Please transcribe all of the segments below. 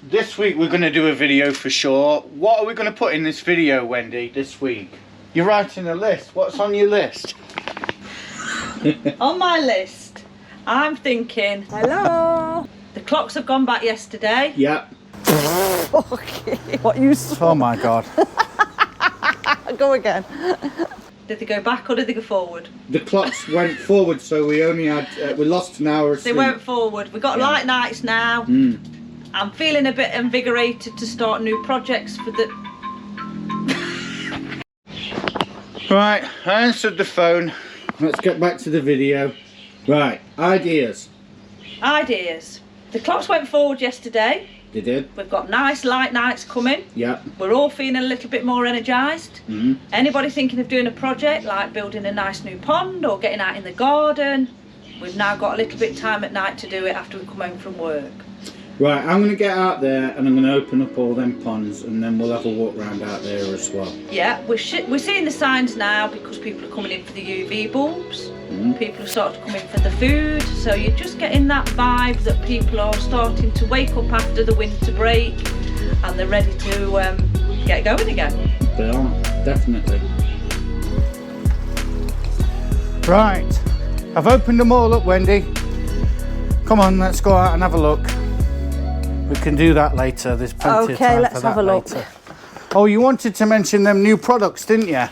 this week we're going to do a video for sure. What are we going to put in this video, Wendy, this week? You're writing a list. What's on your list? On my list, I'm thinking, hello. The clocks have gone back yesterday. Yep. Okay. What you saw? Oh my God. Go again. Did they go back or did they go forward? The clocks went forward, so we only had, we lost an hour of sleep. They went forward. We've got light nights now. I'm feeling a bit invigorated to start new projects for the... Right, I answered the phone. Let's get back to the video. Right, ideas. Ideas. The clocks went forward yesterday. They did? We've got nice light nights coming. Yep. We're all feeling a little bit more energised. Anybody thinking of doing a project like building a nice new pond or getting out in the garden, we've now got a little bit of time at night to do it after we come home from work. Right, I'm going to get out there and I'm going to open up all them ponds and then we'll have a walk round out there as well. Yeah, we're seeing the signs now because people are coming in for the UV bulbs. People are starting to come in for the food. So you're just getting that vibe that people are starting to wake up after the winter break and they're ready to get going again. They are, definitely. Right, I've opened them all up, Wendy. Come on, let's go out and have a look. We can do that later. There's plenty of time Okay, let's for that have a look. later. Oh, you wanted to mention them new products, didn't you?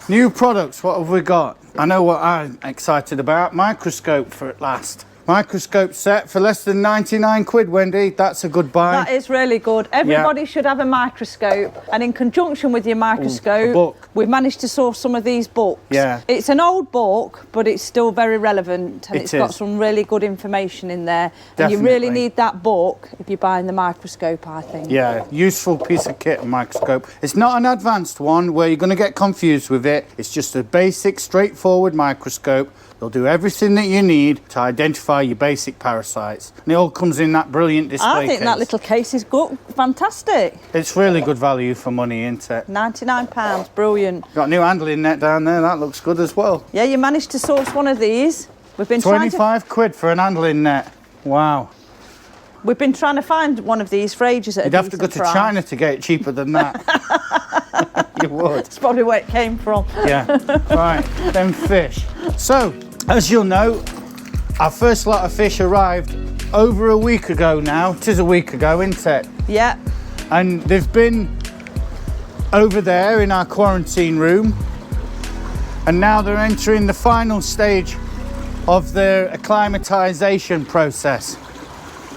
New products, what have we got? I know what I'm excited about. Microscope for at last. Microscope set for less than 99 quid, Wendy. That's a good buy. That is really good. Everybody should have a microscope, and in conjunction with your microscope, a book. we've managed to source some of these books. Yeah. It's an old book, but it's still very relevant, and it's got some really good information in there. And you really need that book if you're buying the microscope, I think. Yeah, useful piece of kit, a microscope. It's not an advanced one where you're going to get confused with it. It's just a basic, straightforward microscope. They'll do everything that you need to identify your basic parasites. And it all comes in that brilliant display I think case. that little case is good, fantastic. It's really good value for money, isn't it? £99, brilliant. Got a new handling net down there, that looks good as well. Yeah, you managed to source one of these. We've been 25 quid for an handling net. Wow. We've been trying to find one of these for ages at You'd have to go to China to get it cheaper than that. You would. That's probably where it came from. Yeah. Right, then fish. So, as you'll know, our first lot of fish arrived over a week ago now. It is a week ago, isn't it? Yeah. And they've been over there in our quarantine room. And now they're entering the final stage of their acclimatization process.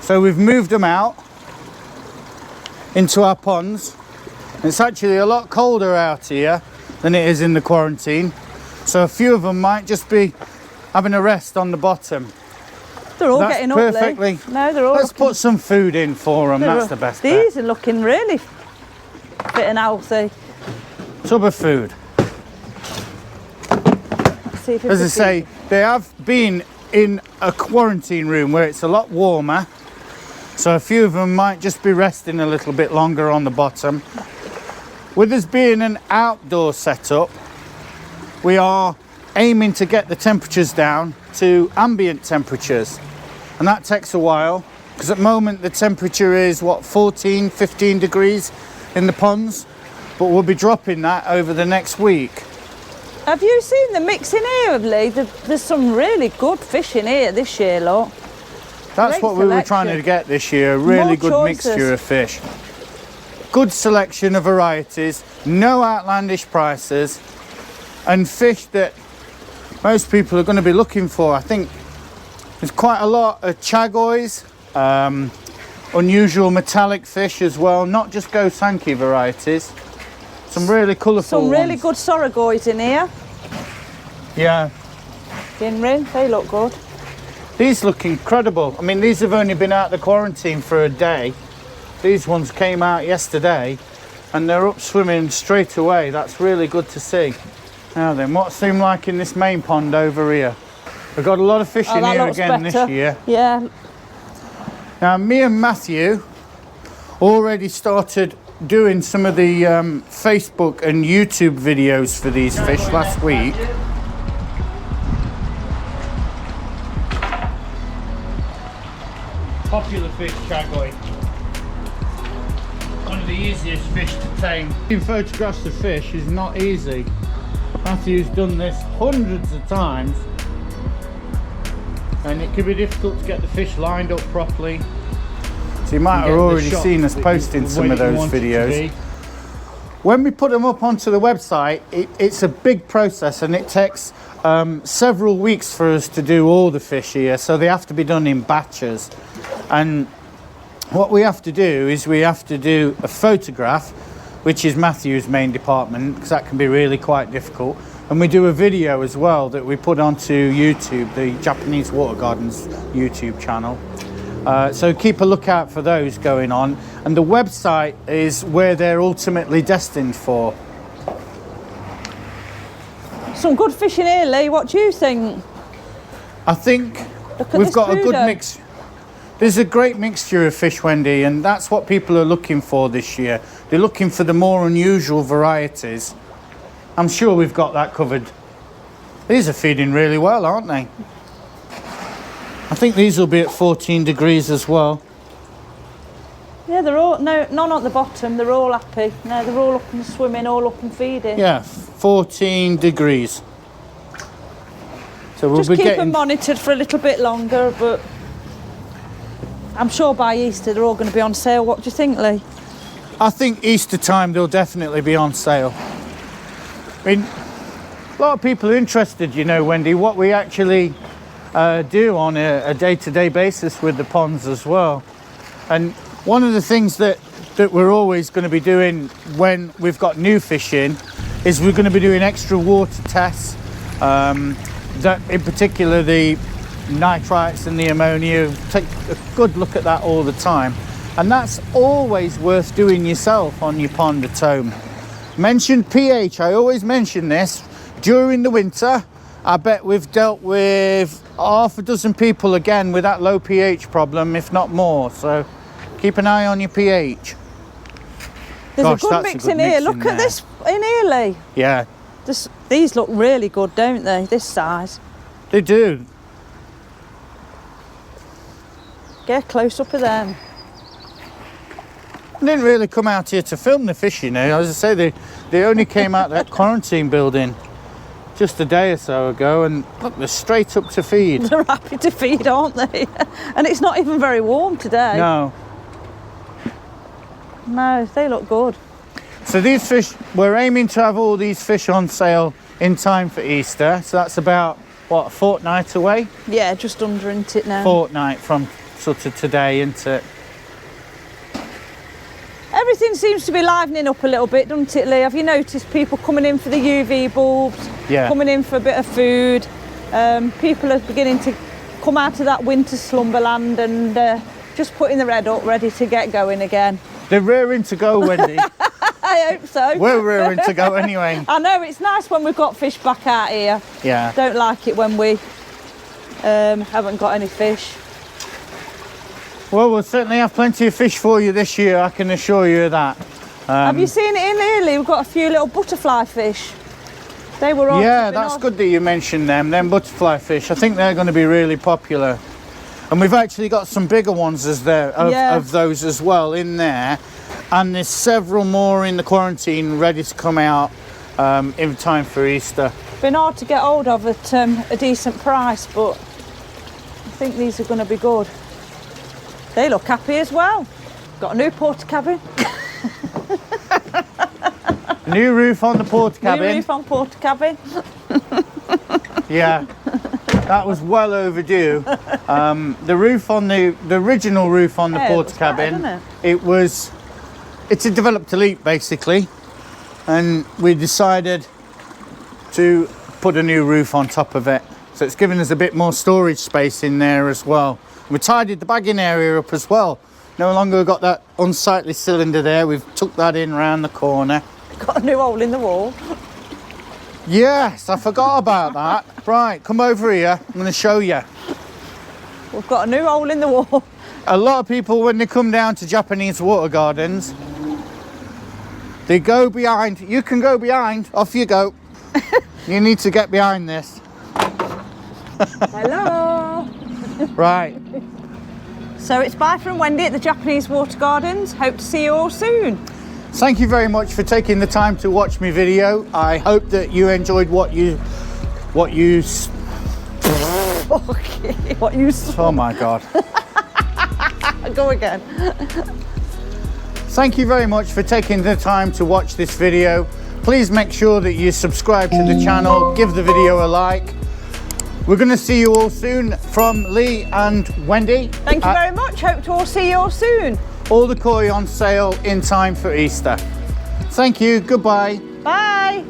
So we've moved them out into our ponds. It's actually a lot colder out here than it is in the quarantine. So a few of them might just be having a rest on the bottom. They're all getting perfectly. Up, no, they're all. Let's put some food in for them. That's the best bet. These are looking really fit and healthy. Tub of food. See if As I say, they have been in a quarantine room where it's a lot warmer. So a few of them might just be resting a little bit longer on the bottom. With us being an outdoor setup, we are aiming to get the temperatures down to ambient temperatures. And that takes a while, because at the moment the temperature is, 14, 15 degrees in the ponds. But we'll be dropping that over the next week. Have you seen the mix in here, Lee? There's some really good fish in here this year, look. That's what we were trying to get this year, a really good mixture of fish. Good selection of varieties, no outlandish prices, and fish that most people are going to be looking for. I think there's quite a lot of chagois, unusual metallic fish as well, not just Go Sankey varieties. Some really colourful ones. Some really good sorogoids in here. Yeah. Ginrin, they look good. These look incredible. I mean, these have only been out of the quarantine for a day. These ones came out yesterday and they're up swimming straight away. That's really good to see. Now then, what's it seem like in this main pond over here? We've got a lot of fish in here again this year. Yeah. Now, me and Matthew already started doing some of the Facebook and YouTube videos for these fish last week. Popular fish, chagoi. the easiest fish to tame. Taking photographs of fish is not easy. Matthew's done this hundreds of times, and it can be difficult to get the fish lined up properly. So you might have already seen us posting some of those videos. When we put them up onto the website, it's a big process, and it takes several weeks for us to do all the fish here, so they have to be done in batches. And what we have to do is we have to do a photograph, which is Matthew's main department, because that can be really quite difficult. And we do a video as well that we put onto YouTube, the Japanese Water Gardens YouTube channel. So keep a lookout for those going on. And the website is where they're ultimately destined for. Some good fishing here, Lee. What do you think? I think Look at we've this got a good pooder. mix. There's a great mixture of fish, Wendy, and that's what people are looking for this year. They're looking for the more unusual varieties. I'm sure we've got that covered. These are feeding really well, aren't they? I think these will be at 14 degrees as well. Yeah, they're all, no, none at the bottom, they're all happy. No, they're all up and swimming, all up and feeding. Yeah, 14 degrees. So we'll Just be keep them getting... monitored for a little bit longer, but I'm sure by Easter they're all going to be on sale. What do you think, Lee? I think Easter time they'll definitely be on sale. I mean, a lot of people are interested, you know, Wendy, what we actually do on a day-to-day basis with the ponds as well. And one of the things that we're always going to be doing when we've got new fish in is we're going to be doing extra water tests. That in particular the nitrites and the ammonia, take a good look at that all the time. And that's always worth doing yourself on your pond at home. Mention pH, I always mention this. During the winter, I bet we've dealt with half a dozen people again with that low pH problem, if not more. So keep an eye on your pH. There's Gosh, a good that's mix a good in here. mix Look in at there. this in here, Lee. Yeah, These look really good, don't they? This size. they do. Get close up of them. I didn't really come out here to film the fish, you know. As I say, they only came out that quarantine building just a day or so ago, and look, they're straight up to feed. They're happy to feed, aren't they? And it's not even very warm today. No. No, they look good. So these fish, we're aiming to have all these fish on sale in time for Easter. So that's about, what, a fortnight away? Yeah, just under into it now. Fortnight from sort of today, isn't it? Everything seems to be livening up a little bit, doesn't it, Lee? Have you noticed people coming in for the UV bulbs, Yeah. coming in for a bit of food? People are beginning to come out of that winter slumberland and just putting their head up, ready to get going again. They're raring to go, Wendy. I hope so. We're raring to go anyway. I know, it's nice when we've got fish back out here. Yeah. Don't like it when we haven't got any fish. Well, we'll certainly have plenty of fish for you this year, I can assure you of that. Have you seen it in here, Lee? We've got a few little butterfly fish. They were all Yeah, that's good that you mentioned them butterfly fish. I think they're going to be really popular. And we've actually got some bigger ones of those as well in there. And there's several more in the quarantine ready to come out in time for Easter. Been hard to get hold of at a decent price, but I think these are going to be good. They look happy as well. Got a new porta cabin. New roof on the porta cabin. New roof on porta cabin. Yeah, that was well overdue. The roof on the original roof on the Yeah, it porta looks better, cabin, doesn't it's a developed elite basically, and we decided to put a new roof on top of it. So it's given us a bit more storage space in there as well. We tidied the bagging area up as well. No longer got that unsightly cylinder there. We've tucked that in round the corner. Got a new hole in the wall. Yes, I forgot about that. Right, come over here. I'm going to show you. We've got a new hole in the wall. A lot of people, when they come down to Japanese Water Gardens, they go behind. You can go behind. Off you go. You need to get behind this. Hello. Right. So it's bye from Wendy at the Japanese Water Gardens. Hope to see you all soon. Thank you very much for taking the time to watch my video. I hope that you enjoyed what you Okay, what you saw. oh my God. Go again. Thank you very much for taking the time to watch this video. Please make sure that you subscribe to the channel, give the video a like. We're going to see you all soon from Lee and Wendy. Thank you very much. Hope to all see you all soon. All the koi on sale in time for Easter. Thank you. Goodbye. Bye.